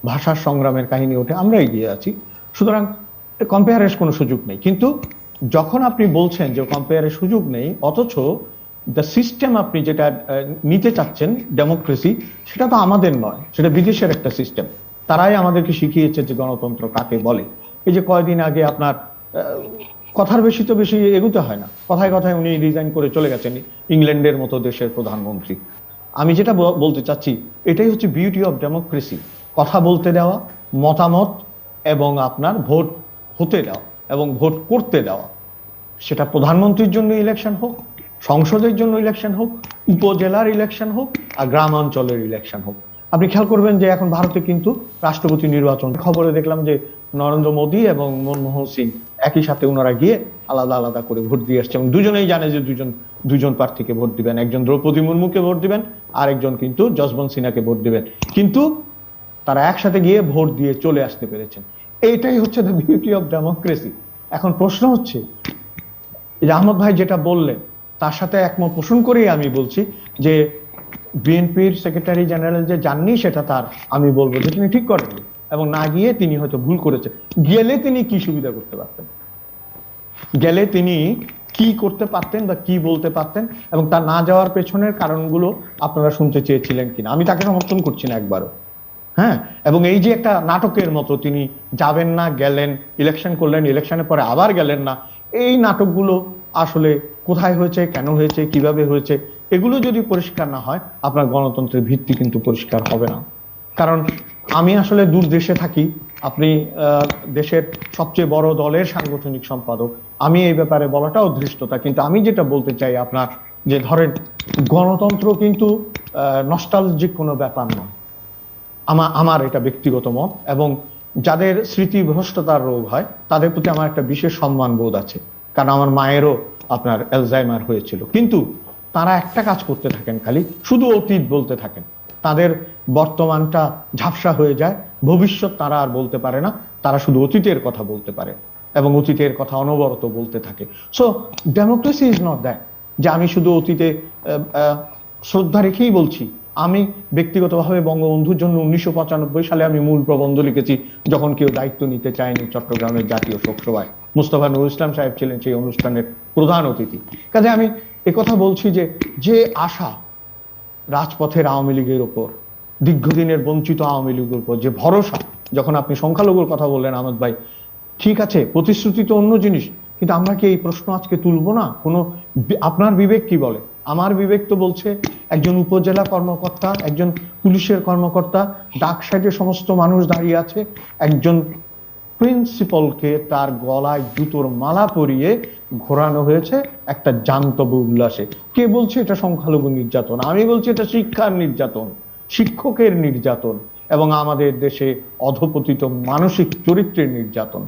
ভাষার সংগ্রামের কাহিনী ওঠে, আমরা এগিয়ে আছি। সুতরাং কম্পেয়ারের কোনো সুযোগ নেই। কিন্তু যখন আপনি বলছেন যে কম্পেয়ারের সুযোগ নেই, অথচ দ্য সিস্টেম আপনি যেটা নিতে চাচ্ছেন ডেমোক্রেসি, সেটা তো আমাদের নয়, সেটা বিদেশের একটা সিস্টেম। তারাই আমাদেরকে শিখিয়েছে যে গণতন্ত্র কাকে বলে। এই যে কয়দিন আগে আপনার কথার বেশি তো বেশি এগুতে হয় না, কথায় কথায় উনি রিজাইন করে চলে গেছেন ইংল্যান্ডের মতো দেশের প্রধানমন্ত্রী। আমি যেটা বলতে চাচ্ছি, এটাই হচ্ছে বিউটি অফ ডেমোক্রেসি, কথা বলতে দেওয়া, মতামত এবং আপনার ভোট হতে দেওয়া এবং ভোট করতে দেওয়া। সেটা প্রধানমন্ত্রীর জন্য ইলেকশন হোক, সংসদের জন্য ইলেকশন হোক, উপজেলার ইলেকশন হোক, আর গ্রামাঞ্চলের ইলেকশন হোক। আপনি খেয়াল করবেন যে এখন ভারতে কিন্তু রাষ্ট্রপতি নির্বাচন, খবরে দেখলাম যে নরেন্দ্র মোদী এবং মনমোহন সিং একই সাথে ওনারা গিয়ে আলাদা আলাদা করে ভোট দিয়ে আসছে, এবং দুজনেই জানে যে দুজন প্রার্থীকে ভোট দিবেন, একজন দ্রৌপদী মুর্মুকে ভোট দিবেন, আর একজন কিন্তু যশবন্ত সিনহাকে ভোট দিবেন। কিন্তু তারা একসাথে গিয়ে ভোট দিয়ে চলে আসতে পেরেছেন। এইটাই হচ্ছে দ্য বিউটি অফ ডেমোক্রেসি। এখন প্রশ্ন হচ্ছে, এই যে আহমদ ভাই যেটা বললেন তার সাথে একমত পোষণ করেই আমি বলছি যে বিএনপির সেক্রেটারি জেনারেল যে যাননি সেটা তার, আমি বলবো যে তিনি ঠিক করেননি, এবং না গিয়ে তিনি হয়তো ভুল করেছেন। গেলে তিনি কি সুবিধা করতে পারতেন, গেলে তিনি কি করতে পারতেন বা কি বলতে পারতেন, এবং তার না যাওয়ার পেছনের কারণগুলো আপনারা শুনতে চেয়েছিলেন কিনা। আমি তাকে সমর্থন করছি না একবারও, হ্যাঁ। এবং এই যে একটা নাটকের মতো তিনি যাবেন না, গেলেন, ইলেকশন করলেন, ইলেকশনের পরে আবার গেলেন না, এই নাটকগুলো আসলে কোথায় হয়েছে, কেন হয়েছে, কিভাবে হয়েছে, এগুলো যদি পরিষ্কার না হয় আপনার গণতন্ত্রের ভিত্তি কিন্তু পরিষ্কার হবে না। কারণ আমি আসলে দূর দেশে থাকি, আপনি দেশের সবচেয়ে বড় দলের সাংগঠনিক সম্পাদক, আমি এই ব্যাপারে বলাটাও ধৃষ্টতা। কিন্তু আমি যেটা বলতে চাই আপনার, যে ধরেন গণতন্ত্র কিন্তু নস্টালজিক কোনো ব্যাপার নয়, আমার এটা ব্যক্তিগত মত। এবং যাদের স্মৃতিভ্রষ্টতার রোগ হয় তাদের প্রতি আমার একটা বিশেষ সম্মান বোধ আছে, কারণ আমার মায়েরও আপনার অ্যালজাইমার হয়েছিল। কিন্তু তারা একটা কাজ করতে থাকেন, খালি শুধু অতীত বলতে থাকেন, তাদের বর্তমানটা ঝাপসা হয়ে যায়, ভবিষ্যৎ তারা আর বলতে পারে না, তারা শুধু অতীতের কথা বলতে পারে এবং অতীতের কথা অনবরত বলতে থাকে। So democracy is not that যে আমি শুধু অতীতে শ্রদ্ধা রেখেই বলছি। আমি ব্যক্তিগতভাবে বঙ্গবন্ধুর জন্য 1995 সালে আমি মূল প্রবন্ধ লিখেছি, যখন কেউ দায়িত্ব নিতে চায়নি চট্টগ্রামের জাতীয় শোক সভায়। মুস্তফা নুরুল ইসলাম সাহেব ছিলেন সেই অনুষ্ঠানের প্রধান অতিথি। কাজে আমি একথা বলছি যে যে আশা রাজপথের আওয়ামী লীগের উপর, দীর্ঘদিনের বঞ্চিত আওয়ামী লীগের উপর যে ভরসা, যখন আপনি সংখ্যালঘুর কথা বললেন আহমদ ভাই, ঠিক আছে প্রতিশ্রুতি তো অন্য জিনিস, কিন্তু আমরা কি এই প্রশ্ন আজকে তুলবো না? কোনো আপনার বিবেক কি বলে? আমার বিবেক তো বলছে একজন উপজেলা কর্মকর্তা, একজন পুলিশের কর্মকর্তা, ডাক সাইডে সমস্ত মানুষ দাঁড়িয়ে আছে, একজন প্রিন্সিপালকে তার গলায় জুতোর মালা পরিয়ে ঘোরানো হয়েছে একটা জান্তব উল্লাসে। কে বলছে এটা সংখ্যালঘু নির্যাতন? আমি বলছি এটা শিক্ষার নির্যাতন, শিক্ষকের নির্যাতন, এবং আমাদের দেশে অধপতিত মানসিক চরিত্রের নির্যাতন।